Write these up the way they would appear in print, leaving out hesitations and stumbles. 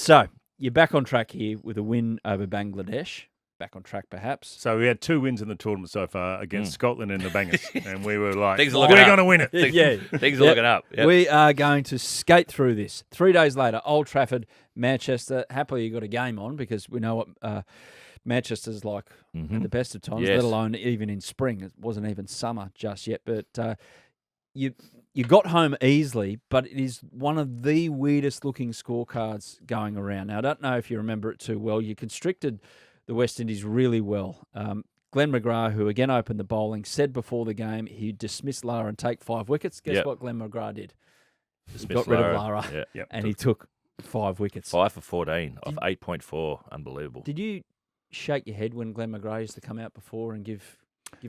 So you're back on track here with a win over Bangladesh. Back on track, perhaps. So we had 2 wins in the tournament so far against Scotland and the Bangers, and we were like, Things are we're looking going to win it. Things are looking up. Yep. We are going to skate through this. 3 days later, Old Trafford, Manchester. Happily, you got a game on because we know what Manchester's like at the best of times, let alone even in spring. It wasn't even summer just yet. But you got home easily, but it is one of the weirdest looking scorecards going around. Now, I don't know if you remember it too well. You constricted the West Indies really well. Glenn McGrath, who again opened the bowling, said before the game he'd dismiss Lara and take 5 wickets. Guess what Glenn McGrath did? He got rid of Lara and he took 5 wickets. 5 for 14 off 8.4. Unbelievable. Did you shake your head when Glenn McGrath used to come out before and give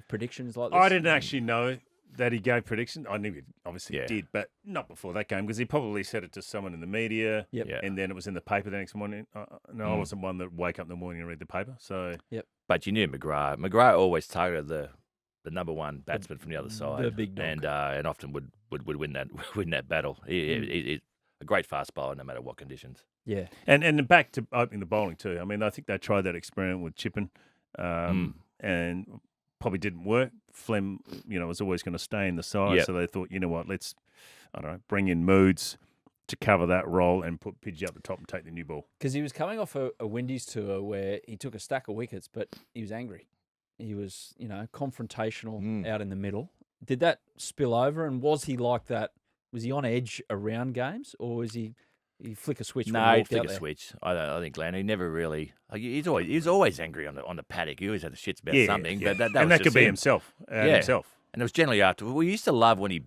predictions like this? I didn't actually know that he gave predictions. I knew he obviously did, but not before that game because he probably said it to someone in the media, and then it was in the paper the next morning. I wasn't one that would wake up in the morning and read the paper. So, But you knew McGrath. McGrath always targeted the number one batsman from the other side, the big dog. and often would win that battle. He a great fast bowler no matter what conditions. Yeah, and back to opening the bowling too. I mean, I think they tried that experiment with Chippen, and probably didn't work. Flem, was always going to stay in the side, so they thought, you know what, let's, bring in Moods to cover that role and put Pidgey up the top and take the new ball. Because he was coming off a Windies tour where he took a stack of wickets, but he was angry. He was, confrontational out in the middle. Did that spill over, and was he like that? Was he on edge around games, or was he flick a switch? No, he'd flick a switch. I think Glenn. He never really. He was always angry on the paddock. He always had the shits about something. Yeah. But that was could just be him. himself. Himself. And it was generally after. We used to love when he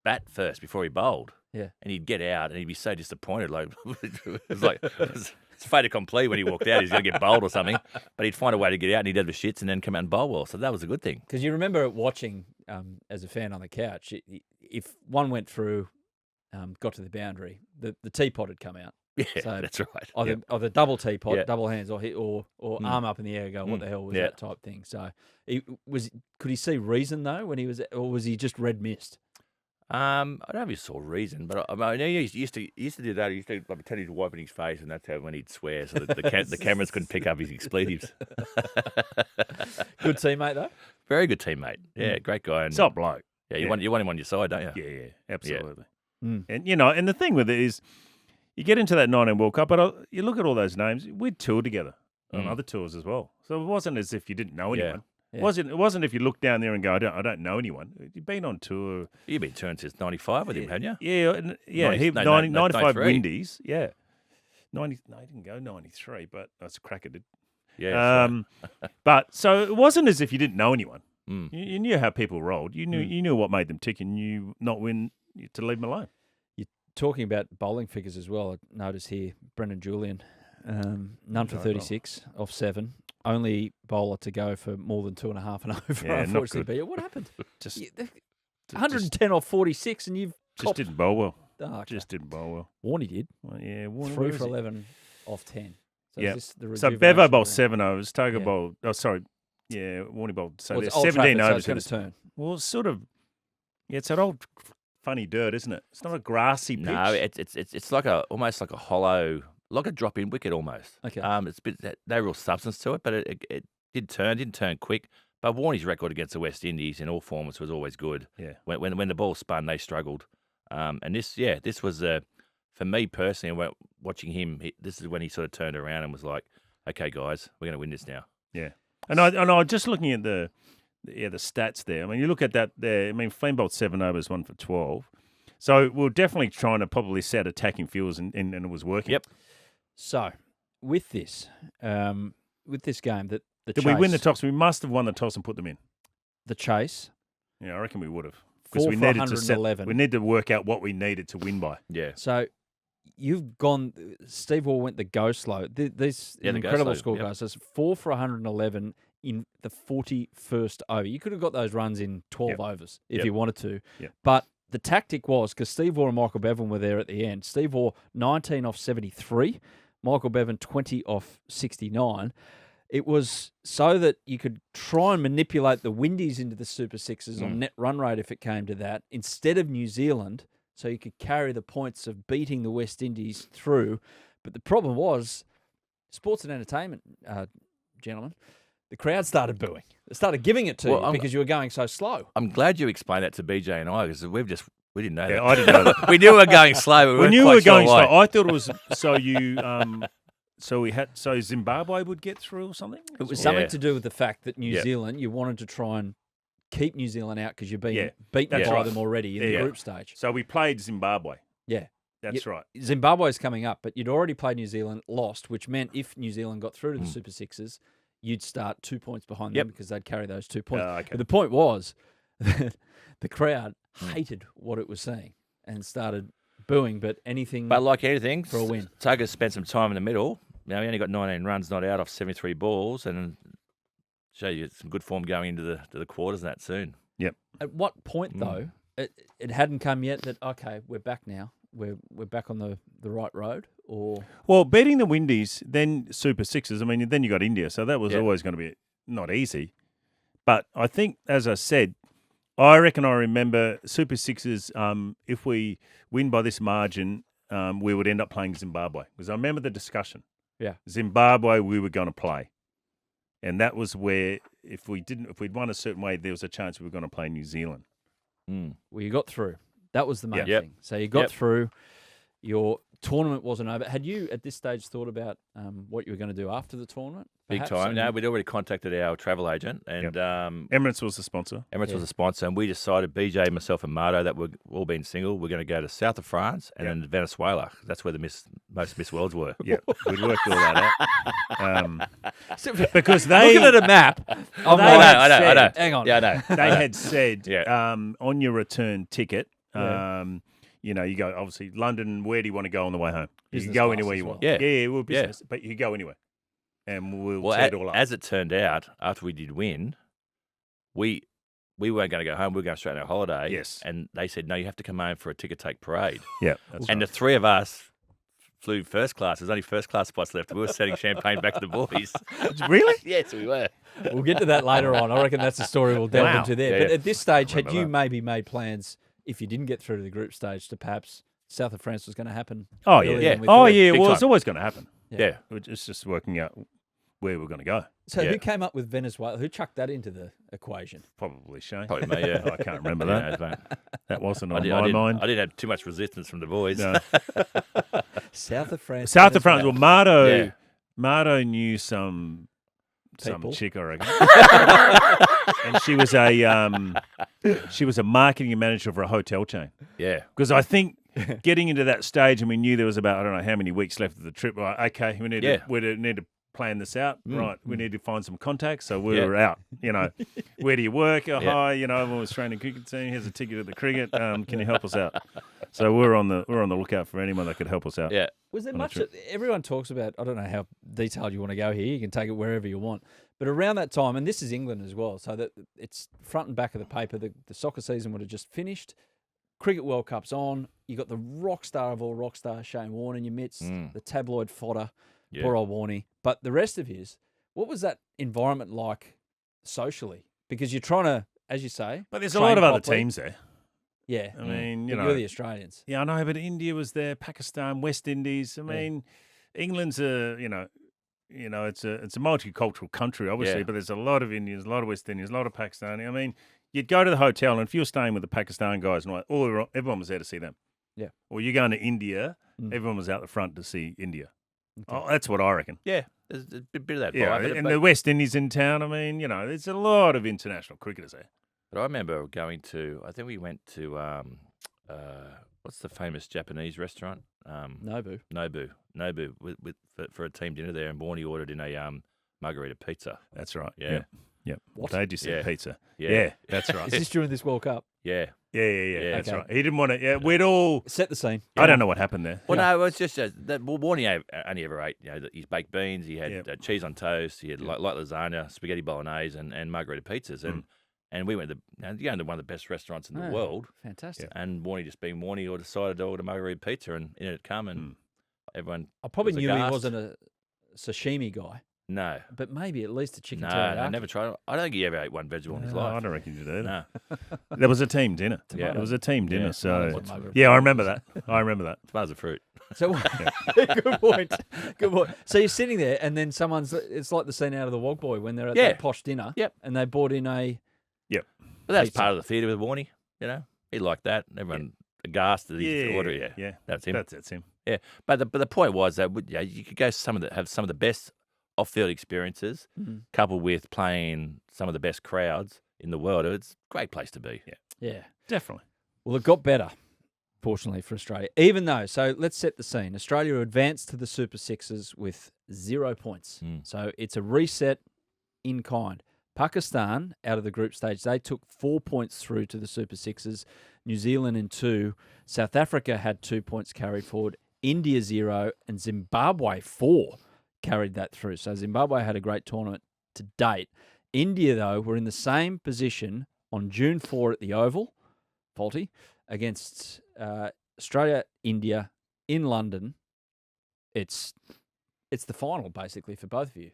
bat first before he bowled. Yeah. And he'd get out and he'd be so disappointed. Like it's fait accompli when he walked out. He's going to get bowled or something. But he'd find a way to get out and he'd have the shits and then come out and bowl well. So that was a good thing. Because you remember watching as a fan on the couch, if one went through, got to the boundary, the teapot had come out. Yeah, so that's right. Either double teapot, double hands, or arm up in the air, go, what the hell was that type thing? So could he see reason though when he was, or was he just red mist? I don't know if he saw reason, but I mean, he used to do that. He used to pretend he'd wipe in his face, and that's how when he'd swear, so that the cameras couldn't pick up his expletives. Good teammate though. Very good teammate. Yeah, great guy. And, top bloke. Yeah, you want him on your side, don't you? Yeah, absolutely. Yeah. And and the thing with it is, you get into that 19 World Cup, but you look at all those names. We'd toured together on other tours as well, so it wasn't as if you didn't know anyone. Yeah. It wasn't if you look down there and go, I don't know anyone. You've been on tour. You've been touring since '95 with him, hadn't you? Yeah. 95 Windies. Yeah. 90. No, he didn't go 93, but that's a cracker did. Yeah. But so it wasn't as if you didn't know anyone. You knew how people rolled. You knew what made them tick, and you not win to leave them alone. You're talking about bowling figures as well. I notice here, Brendon Julian, none for 36 off 7. Only bowler to go for more than 2.5 and over. Yeah, unfortunately, but what happened? Just 110 off 46, and you've just didn't bowl well. Oh, okay. Just didn't bowl well. Warney did. Well, yeah, Warney 3 for 11 off 10. So yeah. is this the So Bevo bowled 7 overs. Toga bowled. Oh, sorry. Yeah, Warney bowled. So there's 17 overs. So it's going to turn. Well, it's sort of. Yeah, it's that old funny dirt, isn't it? It's not a grassy pitch. No, it's like almost like a hollow. Like a drop-in wicket almost. Okay. It's a bit no real substance to it, but it didn't turn quick. But Warney's record against the West Indies in all formats was always good. Yeah. When the ball spun, they struggled. And this was for me personally, watching him. This is when he sort of turned around and was like, "Okay, guys, we're going to win this now." Yeah. And I just looking at the stats there. I mean, you look at that there. I mean, Flem bowled 7 overs, 1 for 12. So we're definitely trying to probably set attacking fields, and it was working. Yep. So, with this game, Did we win the toss? We must have won the toss and put them in. The chase. Yeah, I reckon we would have. 4 we for needed 111. We need to work out what we needed to win by. Yeah. So, you've gone. Steve Waugh went the go slow. This incredible scorecard says 4 for 111 in the 41st over. You could have got those runs in 12 overs if you wanted to. Yep. But the tactic was, because Steve Waugh and Michael Bevan were there at the end. Steve Waugh 19 off 73. Michael Bevan 20 off 69. It was so that you could try and manipulate the Windies into the Super Sixes on net run rate if it came to that, instead of New Zealand, so you could carry the points of beating the West Indies through. But the problem was, sports and entertainment, gentlemen, the crowd started booing. They started giving it to you because you were going so slow. I'm glad you explained that to BJ and I because we didn't know that. I didn't know that. We knew we were going slow. But we knew we were going slow. I thought it was so Zimbabwe would get through or something. It was something to do with the fact that New Zealand, you wanted to try and keep New Zealand out because you've been beaten by them already in the group stage. So we played Zimbabwe. Yeah. That's right. Zimbabwe's coming up, but you'd already played New Zealand, lost, which meant if New Zealand got through to the Super Sixes, you'd start 2 points behind them because they'd carry those 2 points. Okay. But the point was that the crowd hated what it was seeing and started booing, but like anything, for a win. Tuggers spent some time in the middle. Now, he only got 19 runs not out off 73 balls and show you some good form going into the quarters and that soon. Yep. At what point, though, it hadn't come yet that, okay, we're back now. We're back on the right road, or beating the Windies, then Super Sixes. I mean, then you got India, so that was always going to be not easy. But I think, as I said, I reckon I remember Super Sixes. If we win by this margin, we would end up playing Zimbabwe because I remember the discussion. Yeah, Zimbabwe, we were going to play, and that was where if we'd won a certain way, there was a chance we were going to play New Zealand. Well, you got through. That was the main thing. So you got through. Your tournament wasn't over. Had you, at this stage, thought about what you were going to do after the tournament? Big time. No, we'd already contacted our travel agent. And Emirates was the sponsor. Emirates was the sponsor. And we decided, BJ, myself and Marto, that we're all being single. We're going to go to south of France and then Venezuela. That's where the most Miss Worlds were. Yeah, we'd worked all that out. Because they... Looking at a map. I know. Hang on. Yeah, I know. They had said on your return ticket... you go, obviously, London, where do you want to go on the way home? You can go anywhere you want. Yeah. We're business, but you can go anywhere. And we'll set it all up. As it turned out, after we did win, we weren't going to go home. We were going straight on our holiday. Yes. And they said, no, you have to come home for a ticker-take parade. Yeah. The three of us flew first class. There's only first-class spots left. We were sending champagne back to the boys. Really? Yes, we were. We'll get to that later on. I reckon that's a story we'll delve into there. Yeah, but at this stage, had you maybe made plans, if you didn't get through to the group stage, to perhaps south of France was going to happen? Oh, yeah. Well, it's always going to happen. Yeah. It's just working out where we're going to go. So who came up with Venezuela? Who chucked that into the equation? Probably Shane. Probably me, yeah. I can't remember that. That wasn't on my mind. I didn't have too much resistance from the boys. No. South of France. South of France. Well, Marto knew some chick, I reckon. And she was a marketing manager for a hotel chain. Yeah. Because I think getting into that stage, and we knew there was about, I don't know how many weeks left of the trip. Right, okay, we need to plan this out. Right, we need to find some contacts. So we were out. Where do you work? Oh, hi. Everyone was training cricket team. Here's a ticket to the cricket. Can you help us out? So we're on the lookout for anyone that could help us out. Yeah. Was there much that everyone talks about? I don't know how detailed you want to go here. You can take it wherever you want. But around that time, and this is England as well, so that it's front and back of the paper. The soccer season would have just finished. Cricket World Cup's on. You got the rock star of all rock stars, Shane Warne, in your midst. The tabloid fodder, poor old Warney. But the rest of his, what was that environment like socially? Because you're trying to, as you say, but there's a lot of other teams there. Yeah, I mean, you're the Australians. Yeah, I know, but India was there, Pakistan, West Indies. I mean, England's it's a multicultural country, obviously, but there's a lot of Indians, a lot of West Indians, a lot of Pakistani. I mean, you'd go to the hotel, and if you were staying with the Pakistan guys, and everyone was there to see them. Yeah. Or you're going to India, everyone was out the front to see India. Okay. Oh, that's what I reckon. Yeah, there's a bit of that. Yeah, and the West Indies in town. I mean, there's a lot of international cricketers there. But I remember going to, I think we went to, what's the famous Japanese restaurant? Nobu. For a team dinner there, and Warney ordered in a margarita pizza. That's right. Yeah. Yep. What? They just said pizza. Yeah, that's right. Is this during this World Cup? Yeah. That's right. He didn't want to. Yeah, we'd all set the scene. I don't know what happened there. Well, no, it's just that Warney only ever ate, his baked beans. He had cheese on toast. He had light lasagna, spaghetti bolognese, and margarita pizzas. And we went to one of the best restaurants in the world. Fantastic. And Warney, just being Warney, decided to order margarita pizza, and in it come, and everyone. I probably knew he wasn't a sashimi guy. No. But maybe at least a chicken No, teriyaki. I never tried it. I don't think he ever ate one vegetable in his life. I don't reckon you did. No. There was a team dinner. Yeah. It was a team dinner. Yeah. So Tomatoes. yeah, I remember that. Tomatoes are fruit. So good point. Good point. So you're sitting there, and then it's like the scene out of the Wog Boy when they're at that posh dinner. Yep. And they brought in a. Yep. But that's pizza. part of the theatre with Warnie. You know, he liked that. Everyone aghast at his order. Yeah. Yeah. That's him. That's him. Yeah. But the point was that you could go have some of the best off-field experiences, coupled with playing some of the best crowds in the world. It's a great place to be. Yeah. Definitely. Well, it got better, fortunately, for Australia. Even though, so let's set the scene. Australia advanced to the Super Sixes with 0 points. So it's a reset in kind. Pakistan, out of the group stage, they took 4 points through to the Super Sixes. New Zealand in 2. South Africa had 2 points carried forward. India 0 and Zimbabwe 4 carried that through. So Zimbabwe had a great tournament to date. India, though, were in the same position on June 4 at the Oval, against Australia, India in London. It's the final, basically, for both of you.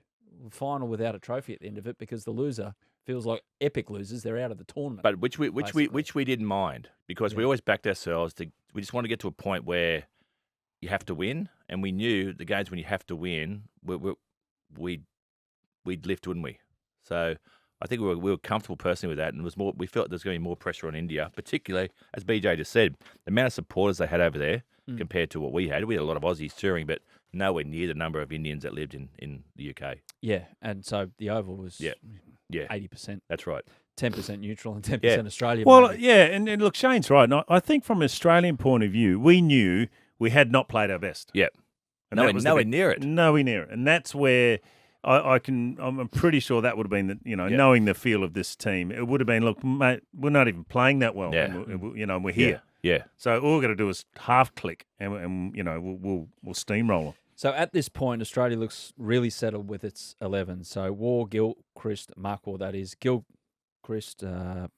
Final without a trophy at the end of it, because the loser feels like epic losers. They're out of the tournament. But which we didn't mind, because we always backed ourselves. We just want to get to a point where you have to win, and we knew the games when you have to win, we'd lift, wouldn't we? So I think we were comfortable personally with that, and we felt there's going to be more pressure on India, particularly, as BJ just said, the amount of supporters they had over there compared to what we had. We had a lot of Aussies touring, but nowhere near the number of Indians that lived in the UK. Yeah, and so the Oval was 80%. That's right. 10% neutral and 10% Australian. Well, maybe. yeah, and look, Shane's right. And I think from an Australian point of view, we knew we had not played our best. Yep. And Nowhere near it. Nowhere near it. And that's where I'm pretty sure that would have been, knowing the feel of this team, it would have been, look, mate, we're not even playing that well. Yeah. And we're here. Yeah. So all we've got to do is half click and we'll steamroll them. So at this point, Australia looks really settled with its 11. So Waugh, Gilchrist, Mark Waugh, that is, Gilchrist,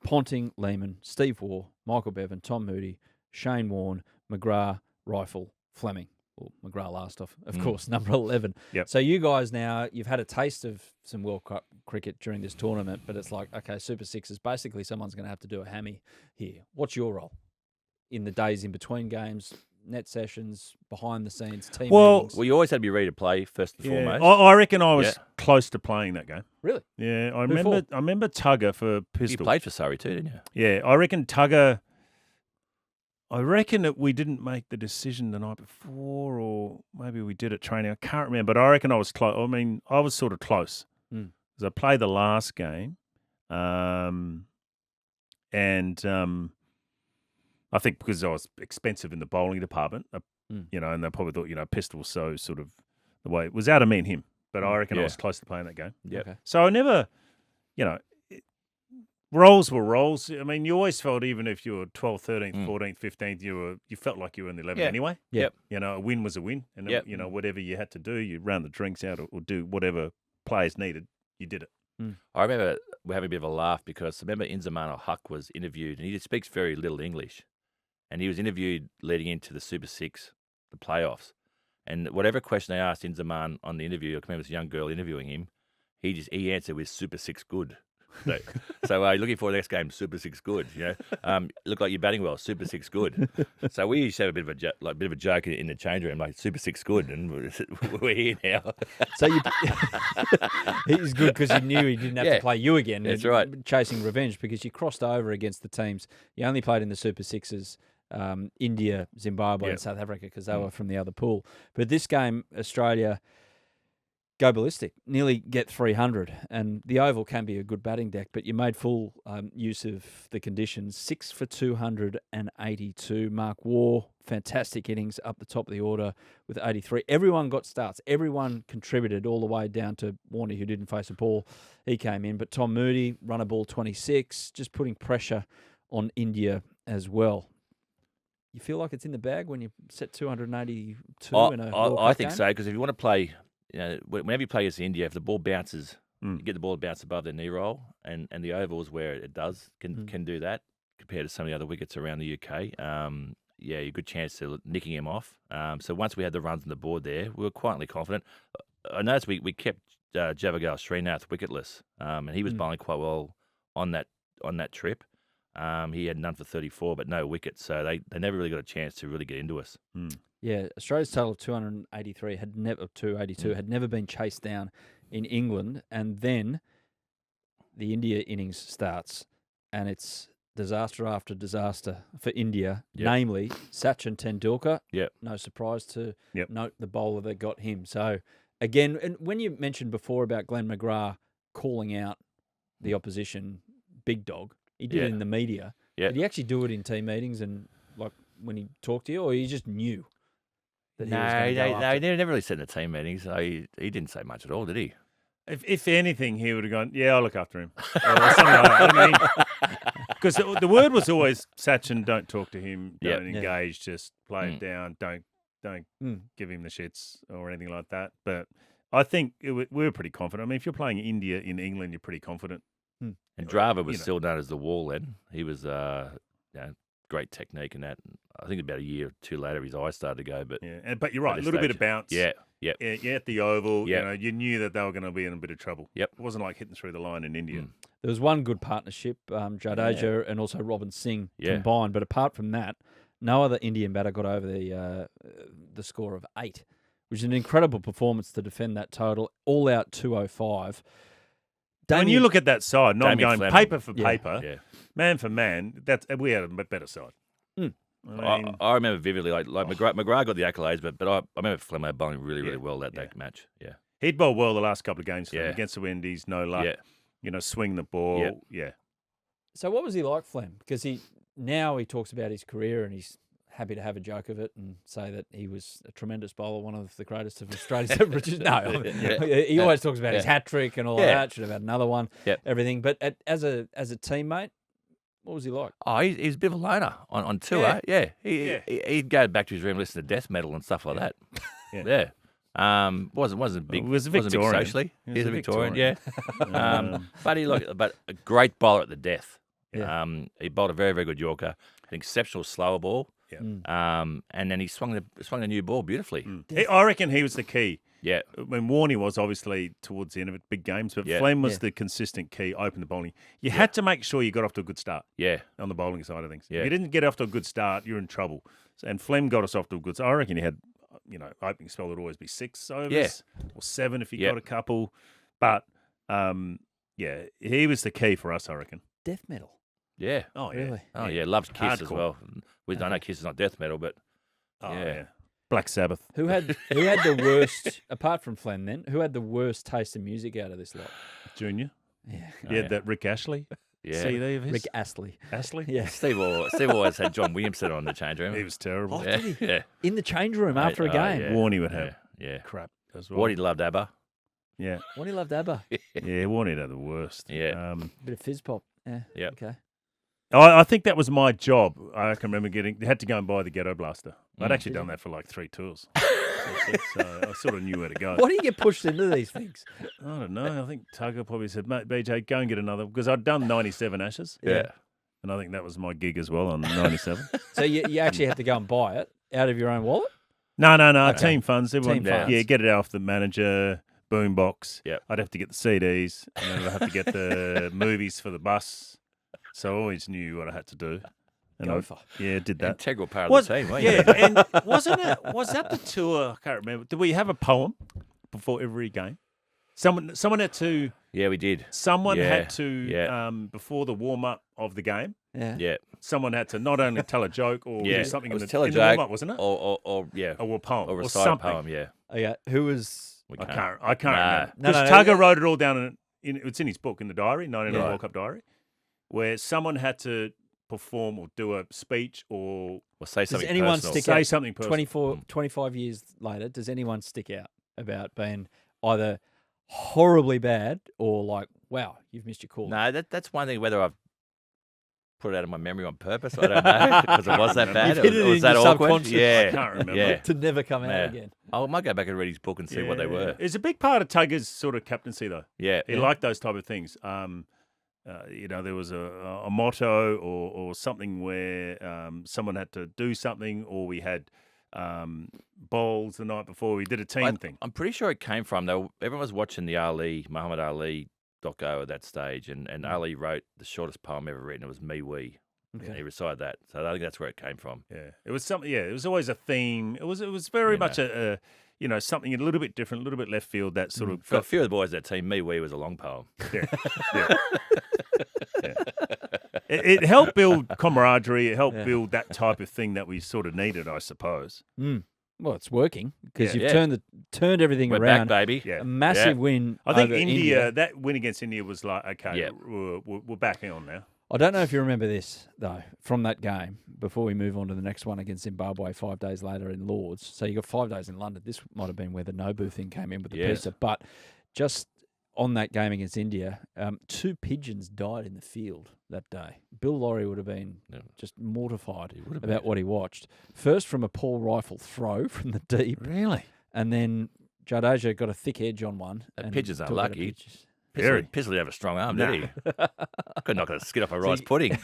Ponting, Lehman, Steve Waugh, Michael Bevan, Tom Moody, Shane Warne, McGrath, Rifle, Fleming. Well, McGrath last off, of course, number 11. Yep. So you guys now, you've had a taste of some World Cup cricket during this tournament, but it's like, okay, Super Sixes, basically someone's going to have to do a hammy here. What's your role in the days in between games, net sessions, behind the scenes, team meetings? Well, you always had to be ready to play first and foremost. I reckon I was close to playing that game. Really? Yeah, I remember Tugger for Pistol. You played for Surrey too, didn't you? Yeah, I reckon Tugger. I reckon that we didn't make the decision the night before, or maybe we did at training. I can't remember, but I reckon I was close. I mean, I was sort of close because I played the last game, and I think because I was expensive in the bowling department, and they probably thought, Pistol was so sort of the way it was out of me and him. But I reckon I was close to playing that game. Yeah. Okay. So I never, roles were roles. I mean, you always felt, even if you were 12th, 13th, 14th, 15th, you felt like you were in the 11 anyway. Yep. A win was a win. And, whatever you had to do, you round the drinks out or do whatever players needed, you did it. I remember we having a bit of a laugh because I remember Inzamam Huq was interviewed, and he speaks very little English. And he was interviewed leading into the Super Six, the playoffs. And whatever question they asked Inzamam on the interview, I can remember this young girl interviewing him, he answered with Super Six good. So looking forward to the next game, Super Six good. Look like you're batting well, Super Six good. So we used to have a bit of a joke in the change room, like Super Six good, and we're here now. So he's good because he knew he didn't have to play you again. That's right. Chasing revenge, because you crossed over against the teams. You only played in the Super Sixes, India, Zimbabwe, and South Africa, because they were from the other pool. But this game, Australia go ballistic, nearly get 300. And the Oval can be a good batting deck, but you made full use of the conditions. 6 for 282. Mark Waugh, fantastic innings up the top of the order with 83. Everyone got starts. Everyone contributed all the way down to Warnie, who didn't face a ball. He came in. But Tom Moody, run a ball 26, just putting pressure on India as well. You feel like it's in the bag when you set 282 in a World I Cup think game? so, because if you want to play, whenever you play against India, if the ball bounces, you get the ball to bounce above their knee roll, and the ovals where it does can do that compared to some of the other wickets around the UK. A good chance to nicking him off. So once we had the runs on the board there, we were quietly confident. I noticed we kept Javagal Srinath wicketless, and he was bowling quite well on that trip. He had none for 34, but no wickets, so they never really got a chance to really get into us. Yeah, Australia's total of 282 had never been chased down in England, and then the India innings starts, and it's disaster after disaster for India, namely Sachin Tendulkar. Yep. No surprise to note the bowler that got him. So, again, and when you mentioned before about Glenn McGrath calling out the opposition big dog, he did it in the media. Yeah. Did he actually do it in team meetings and like when he talked to you, or you just knew that he was going to go after? He never really said in the team meetings. He didn't say much at all, did he? If anything, he would have gone, yeah, I'll look after him. Or something like that. I mean, because the word was always, Sachin, don't talk to him, don't engage, just play it down, don't give him the shits or anything like that. But I think we were pretty confident. I mean, if you're playing India in England, you're pretty confident. And Dravid was still known as the wall then. He was great technique and that. I think about a year or two later, his eyes started to go. But you're right, a little bit of bounce. Yeah, at the oval, you knew that they were going to be in a bit of trouble. Yep. It wasn't like hitting through the line in India. There was one good partnership, Jadeja and also Robin Singh combined. But apart from that, no other Indian batter got over the score of 8, which is an incredible performance to defend that total. All out 205. When you look at that side, not going Fleming. paper for paper, man for man, we had a better side. I remember vividly, like McGrath got the accolades, but I remember Fleming bowling really well that match. Yeah, he'd bowled well the last couple of games against the Windies, no luck. Yeah. Swing the ball. Yeah. So what was he like, Flem? Because now he talks about his career and he's happy to have a joke of it and say that he was a tremendous bowler, one of the greatest of Australia's ever produced. No, he always talks about his hat trick and all that. Should have had another one. Everything. But as a teammate, what was he like? Oh, he's a bit of a loner on tour. Yeah. He'd go back to his room, listen to death metal and stuff like that. Wasn't big. He was a Victorian. Wasn't big socially. He's a Victorian. But a great bowler at the death. He bowled a very, very good Yorker, an exceptional slower ball. And then he swung the new ball beautifully. I reckon he was the key. Yeah. When Warney was obviously towards the end of it, big games, but Flem was the consistent key, open the bowling. You had to make sure you got off to a good start. Yeah. On the bowling side of things. Yeah. If you didn't get off to a good start, you're in trouble. And Flem got us off to a good start. I reckon he had, opening spell would always be 6 overs or 7 if he got a couple. But, he was the key for us, I reckon. Death metal. Yeah. Oh, yeah. Really? Oh, yeah. Loves Kiss Hardcore. as well. I know Kiss is not death metal, but Black Sabbath. Who had the worst, apart from Flem then, who had the worst taste of music out of this lot? Junior. Yeah. You had that Rick Astley CD of his. Rick Astley. Astley? Yeah. Steve always had John Williamson on the change room. He was terrible. Oh, did he? Yeah. In the change room after a game. Yeah. Warney would have crap as well. Warney loved ABBA. Yeah. Warney loved ABBA. Warney had the worst. Yeah. Bit of fizz pop. Yeah. Okay. I think that was my job. I can remember had to go and buy the Ghetto Blaster. I'd actually done that for like 3 tours. So I sort of knew where to go. Why do you get pushed into these things? I don't know. I think Tugger probably said, mate, BJ, go and get another. Because I'd done 97 Ashes. Yeah. And I think that was my gig as well on 97. So you actually had to go and buy it out of your own wallet? No. Okay. Team funds. Everyone, funds. Yeah, get it off the manager, boombox. Yep. I'd have to get the CDs. And then I'd have to get the movies for the bus. So I always knew what I had to do. And did that. Integral part of the team, weren't you? Yeah, and was that the tour? I can't remember. Did we have a poem before every game? Someone had to. Yeah, we did. Someone had to before the warm up of the game. Yeah. Someone had to not only tell a joke or do something in the warm up, wasn't it? Or a poem or recite a poem. Yeah. Okay. Who was? I can't remember. Because Tugger wrote it all down it's in his book in the diary, 99 World Cup diary, where someone had to perform or do a speech or say something. Does anyone personal. stick say out something personal? 25 years later, does anyone stick out about being either horribly bad or like, wow, you've missed your call? No, that's one thing. Whether I've put it out of my memory on purpose, I don't know, because it was that bad. You've hit it was in that your awkward? subconscious. I can't remember. Yeah. To never come out again. I might go back and read his book and see what they were. It's a big part of Tugger's sort of captaincy, though. Yeah. He liked those type of things. There was a motto or something where someone had to do something, or we had bowls the night before. We did a team thing. I'm pretty sure it came from, everyone was watching the Muhammad Ali doco at that stage, and Ali wrote the shortest poem ever written. It was Me We. Okay. He recited that. So I think that's where it came from. Yeah. It was something, it was always a theme. It was very much a something a little bit different, a little bit left field, that sort of... For a few of the boys that team, Me We was a long poem. Yeah. It helped build camaraderie. It helped build that type of thing that we sort of needed, I suppose. Well, it's working because you've turned everything We're around. Back, baby. Yeah. A massive win. I think India, that win against India was like, okay, we're backing on now. I don't know if you remember this, though, from that game, before we move on to the next one against Zimbabwe 5 days later in Lords. So you got 5 days in London. This might have been where the Nobu thing came in with the pizza. But just on that game against India, 2 pigeons died in the field that day. Bill Laurie would have been just mortified about what he watched. First from a Paul rifle throw from the deep. Really? And then Jadeja got a thick edge on one. And pigeons are lucky. Very. Pistol didn't have a strong arm, did he? Could knock a skid off a rice pudding.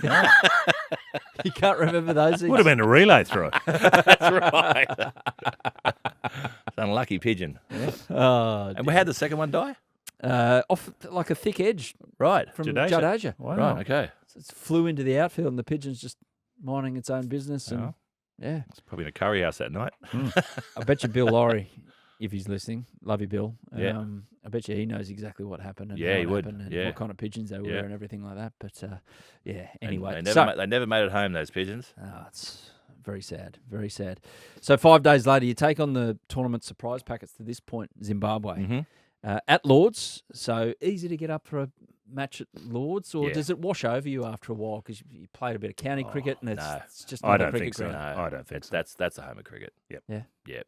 You can't remember those? Would have been a relay throw. That's right. It's an unlucky pigeon. Oh, and how'd the second one die? Off like a thick edge. Right. From Jadeja. Wow. Right, okay. So it flew into the outfield and the pigeon's just minding its own business. And it's probably in a curry house that night. I bet you Bill Laurie, if he's listening, love you, Bill. Yeah. I bet you he knows exactly what happened and how he it would. happened and Yeah. what kind of pigeons they were and everything like that. But anyway. And they never made it home, those pigeons. Oh, it's very sad, very sad. So 5 days later, you take on the tournament surprise packets to this point, Zimbabwe, at Lords. So easy to get up for a match at Lords, or does it wash over you after a while because you played a bit of county cricket and it's just not a cricket ground? No, I don't think so. That's the home of cricket. Yep. Yeah.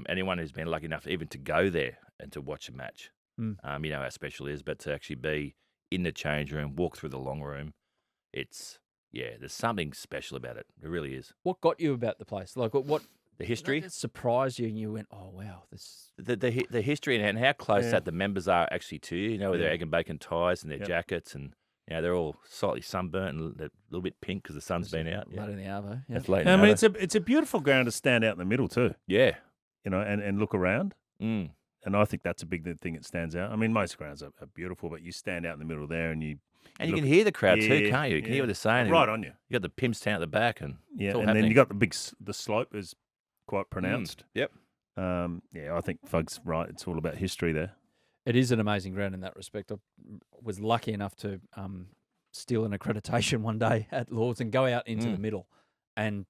Anyone who's been lucky enough even to go there and to watch a match, you know how special it is, but to actually be in the change room, walk through the long room, there's something special about it. It really is. What got you about the place? Like what the history? It surprised you and you went, oh, wow. The history and how close that the members are actually to you, with their egg and bacon ties and their jackets, and they're all slightly sunburnt and a little bit pink because the sun's been out. Late in the arvo. It's late in the arvo. It's a beautiful ground to stand out in the middle too. Yeah. And look around. And I think that's a big thing that stands out. I mean, most grounds are beautiful, but you stand out in the middle there and you can hear the crowd too, can't you? You can hear what they're saying. Right on you. You got the pimps down at the back and then you got the slope is quite pronounced. Yep. I think Fug's right. It's all about history there. It is an amazing ground in that respect. I was lucky enough to steal an accreditation one day at Lords and go out into the middle and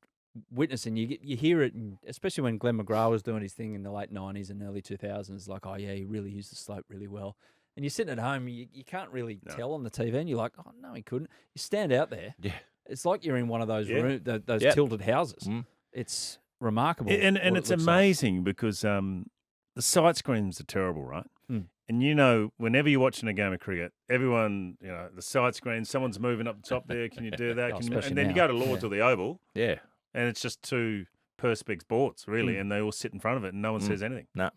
witnessing. You hear it, and especially when Glenn McGrath was doing his thing in the late 90s and early 2000s, like, oh, yeah, he really used the slope really well. And you're sitting at home, you can't really tell on the TV, and you're like, oh, no, he couldn't. You stand out there. Yeah. It's like you're in one of those those tilted houses. It's remarkable. And it's amazing because the sight screens are terrible, right? And whenever you're watching a game of cricket, everyone, the sight screen, someone's moving up the top there. Can you do that? And then you go to Lords or the Oval. Yeah. And it's just 2 Perspex boards, really, and they all sit in front of it and no one says anything. No.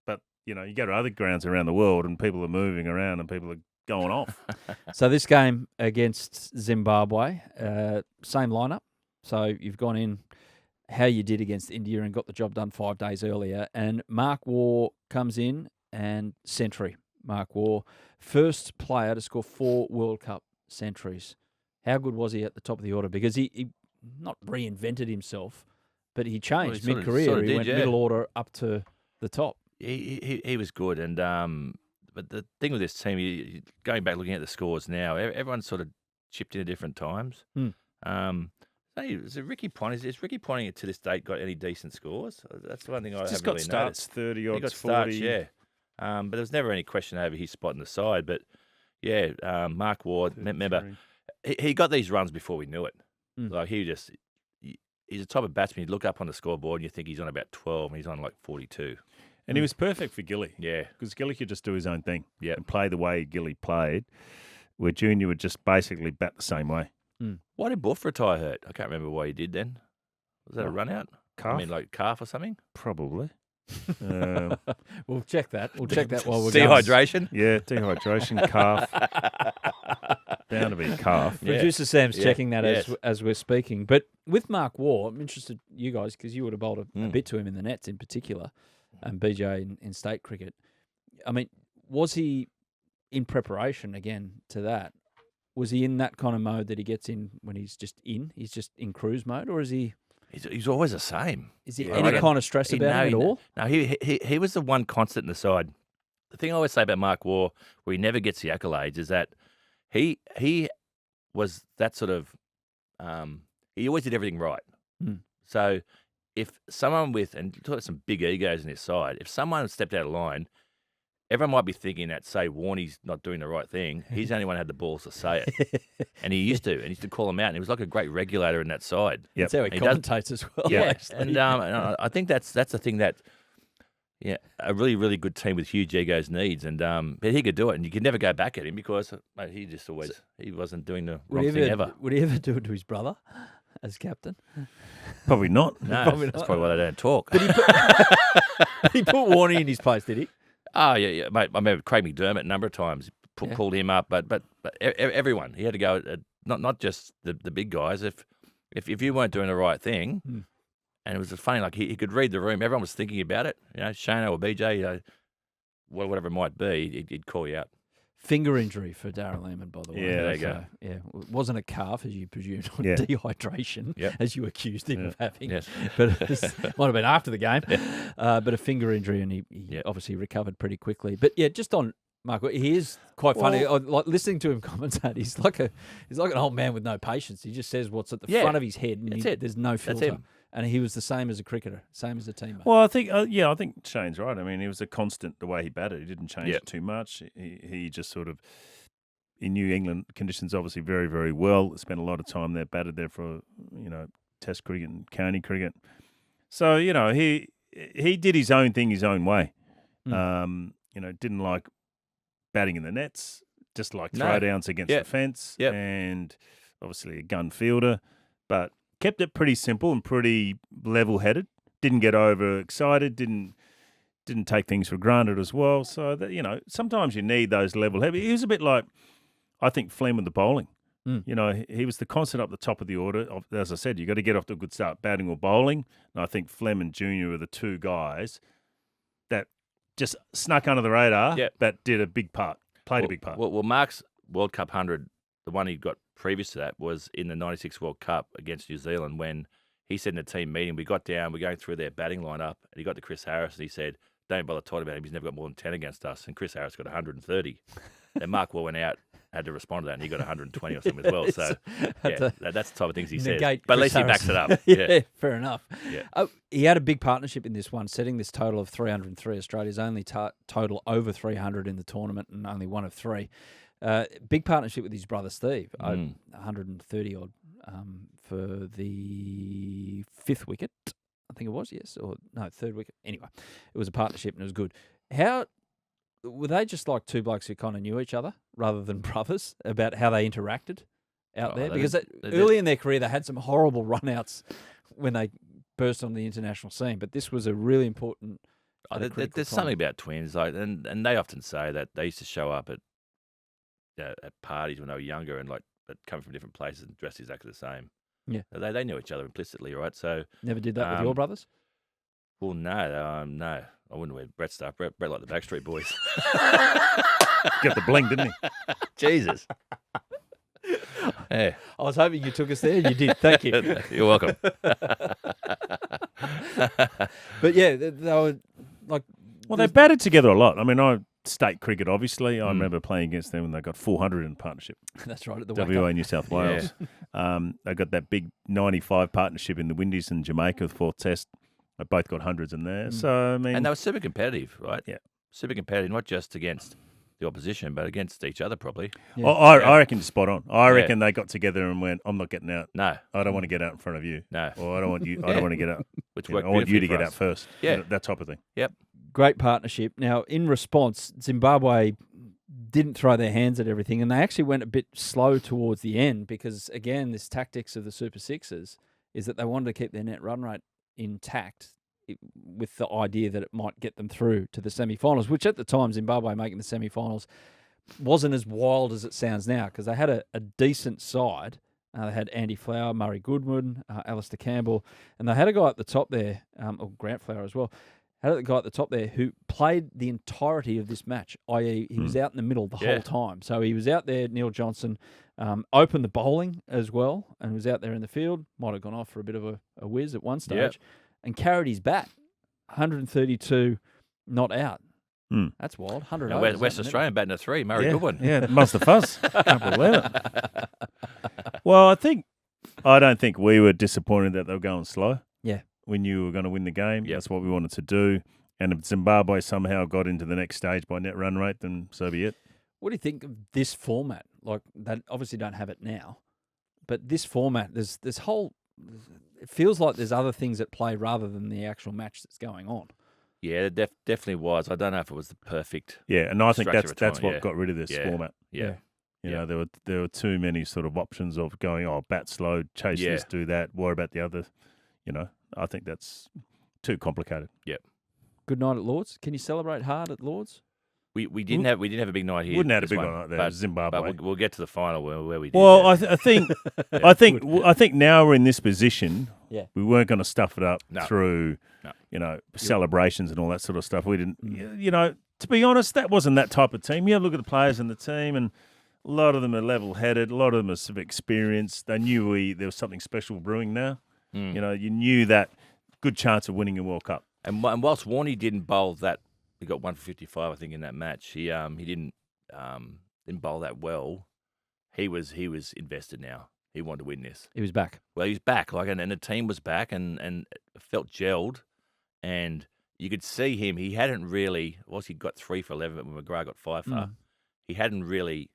But, you go to other grounds around the world and people are moving around and people are going off. So this game against Zimbabwe, same lineup. So you've gone in how you did against India and got the job done 5 days earlier. And Mark Waugh comes in and century. Mark Waugh, first player to score 4 World Cup centuries. How good was he at the top of the order? Because he not reinvented himself, but he changed mid-career. He went middle order up to the top. He was good. And but the thing with this team, going back looking at the scores now, everyone's sort of chipped in at different times. Is Ricky Ponting? Is Ricky Ponting to this date got any decent scores? That's the one thing I haven't really noticed. Starts 30 odds, he got 40. Starts, but there was never any question over his spot in the side. But Mark Waugh, remember, he got these runs before we knew it. Like he's a type of batsman. You look up on the scoreboard and you think he's on about 12 and he's on like 42. And he was perfect for Gilly. Yeah. Because Gilly could just do his own thing and play the way Gilly played, where Junior would just basically bat the same way. Why did Buff retire hurt? I can't remember why he did then. Was that a run out? Calf? I mean, like calf or something? Probably. We'll check that. We'll check that while we're Dehydration? Yeah, dehydration, calf. Bound to be a calf. Producer Sam's checking that as we're speaking. But with Mark Waugh, I'm interested, you guys, because you would have bowled a bit to him in the nets in particular, and BJ in state cricket. I mean, was he in preparation again to that? Was he in that kind of mode that he gets in when he's just in cruise mode, or is he? He's always the same. Is there any kind of stress about him at all? No, he was the one constant in the side. The thing I always say about Mark Waugh, where he never gets the accolades, is that he was that sort of he always did everything right. So if someone and talk about some big egos in his side, if someone stepped out of line, everyone might be thinking that, say, Warnie's not doing the right thing. He's the only one who had the balls to say it. And he used to call him out. And he was like a great regulator in that side. That's how he commentates as well. Yeah. Actually. And I think that's the thing that a really, really good team with huge egos needs. And but he could do it. And you could never go back at him because mate, he just always he wasn't doing the wrong thing ever. Would he ever do it to his brother as captain? Probably not. No, Probably that's not. probably why they don't talk. But he put Warnie in his place, did he? Oh, yeah, mate. I remember Craig McDermott a number of times called him up, but everyone. He had to go, not just the big guys. If you weren't doing the right thing, and it was funny, like he could read the room. Everyone was thinking about it. Shano or BJ, whatever it might be, he'd call you out. Finger injury for Darren Lehman, by the way. Yeah, there you go. Yeah, it wasn't a calf, as you presumed, or dehydration, as you accused him of having. Yes. But it might have been after the game. But a finger injury, and he obviously recovered pretty quickly. But yeah, just on Mark, he is quite funny. Like listening to him commentate, he's like an old man with no patience. He just says what's at the front of his head, and there's no filter. That's him. And he was the same as a cricketer, same as a teammate. Well, I think Shane's right. I mean, he was a constant the way he batted. He didn't change it too much. He just sort of, in New England conditions, obviously very, very well. Spent a lot of time there, batted there for Test cricket and county cricket. So he did his own thing his own way. Didn't like batting in the nets, just like throwdowns against the fence, and obviously a gun fielder, but kept it pretty simple and pretty level-headed. Didn't get overexcited. Didn't take things for granted as well. So that sometimes you need those level-headed. He was a bit like, I think, Flem with the bowling. He was the constant up the top of the order. As I said, you got to get off to a good start, batting or bowling. And I think Flem and Junior were the two guys that just snuck under the radar. But did a big part, played a big part. Well, Mark's World Cup 100, the one he got previous to that, was in the 96 World Cup against New Zealand when he said in a team meeting, we got down, we're going through their batting lineup, and he got to Chris Harris and he said, don't bother talking about him, he's never got more than 10 against us. And Chris Harris got 130. And Mark Waugh went out, had to respond to that, and he got 120 or something as well. So, that's the type of things he says. But at least he backs it up. Yeah, fair enough. Yeah. He had a big partnership in this one, setting this total of 303. Australia's only total over 300 in the tournament and only one of three. Big partnership with his brother Steve, 130 odd for the fifth wicket, I think it was, third wicket. Anyway, it was a partnership and it was good. How were they just like two blokes who kind of knew each other rather than brothers about how they interacted out there? Because early in their career, they had some horrible runouts when they burst on the international scene, but this was a really important. There's something about twins, and they often say that they used to show up at parties when they were younger and but come from different places and dressed exactly the same. Yeah, they knew each other implicitly, right? So never did that with your brothers. Well, no, I wouldn't wear Brett stuff. Brett like the Backstreet Boys. Got the bling, didn't he? Jesus. Yeah. I was hoping you took us there. You did. Thank you. You're welcome. But yeah, they were like. Well, they batted together a lot. I mean, state cricket, obviously. I remember playing against them when they got 400 in partnership. That's right, at the WA, New South Wales. They got that big 95 partnership in the Windies and Jamaica, the fourth test. They both got hundreds in there. So, I mean. And they were super competitive, right? Yeah. Super competitive, not just against the opposition, but against each other, probably. Yeah. I reckon you're spot on. I reckon they got together and went, I'm not getting out. No. I don't want to get out in front of you. No. Or I don't want you. I don't want to get out. Which I want you to get out first. Yeah. That type of thing. Yep. Great partnership. Now, in response, Zimbabwe didn't throw their hands at everything, and they actually went a bit slow towards the end because, again, this tactics of the Super Sixers is that they wanted to keep their net run rate intact with the idea that it might get them through to the semi-finals, which at the time, Zimbabwe making the semi-finals wasn't as wild as it sounds now because they had a decent side. They had Andy Flower, Murray Goodwin, Alistair Campbell, and they had a guy at the top there, or Grant Flower as well. Had a guy at the top there who played the entirety of this match, i.e. he was out in the middle the whole time. So he was out there, Neil Johnson, opened the bowling as well and was out there in the field. Might have gone off for a bit of a whiz at one stage and carried his bat, 132 not out. That's wild. 100 overs. West Australian batting a 3, Murray Goodwin. Yeah, must have fussed. Can't believe it. Well, I don't think we were disappointed that they were going slow. Yeah. We knew we were going to win the game. Yep. That's what we wanted to do. And if Zimbabwe somehow got into the next stage by net run rate, then so be it. What do you think of this format? Like, they obviously don't have it now, but this format, there's this whole. It feels like there's other things at play rather than the actual match that's going on. Yeah, it definitely was. I don't know if it was the perfect. Yeah, and I think that's what got rid of this format. Yeah. You know, there were too many sort of options of going, bat slow, chase this, do that, worry about the other. You know, I think that's too complicated. Yep. Good night at Lords. Can you celebrate hard at Lords? We didn't have a big night here. Wouldn't have a big night there, Zimbabwe. But we'll get to the final where we did. Well, I think I think now we're in this position. Yeah. We weren't going to stuff it up through, celebrations and all that sort of stuff. We didn't. You know, to be honest, that wasn't that type of team. You look at the players in the team, and a lot of them are level-headed. A lot of them are sort of experienced. They knew there was something special brewing now. You know, you knew that good chance of winning a World Cup. And whilst Warney didn't bowl that, he got 1 for 55, I think, in that match. He didn't bowl that well. He was invested now. He wanted to win this. He was back. Well, he was back, and the team was back, and felt gelled, and you could see him. He hadn't really. He got 3 for 11, but when McGrath got 5 for, he hadn't really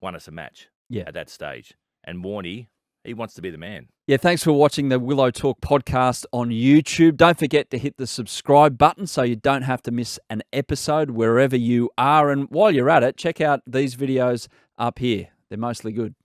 won us a match at that stage. And Warney, he wants to be the man. Yeah, thanks for watching the Willow Talk podcast on YouTube. Don't forget to hit the subscribe button so you don't have to miss an episode wherever you are. And while you're at it, check out these videos up here. They're mostly good.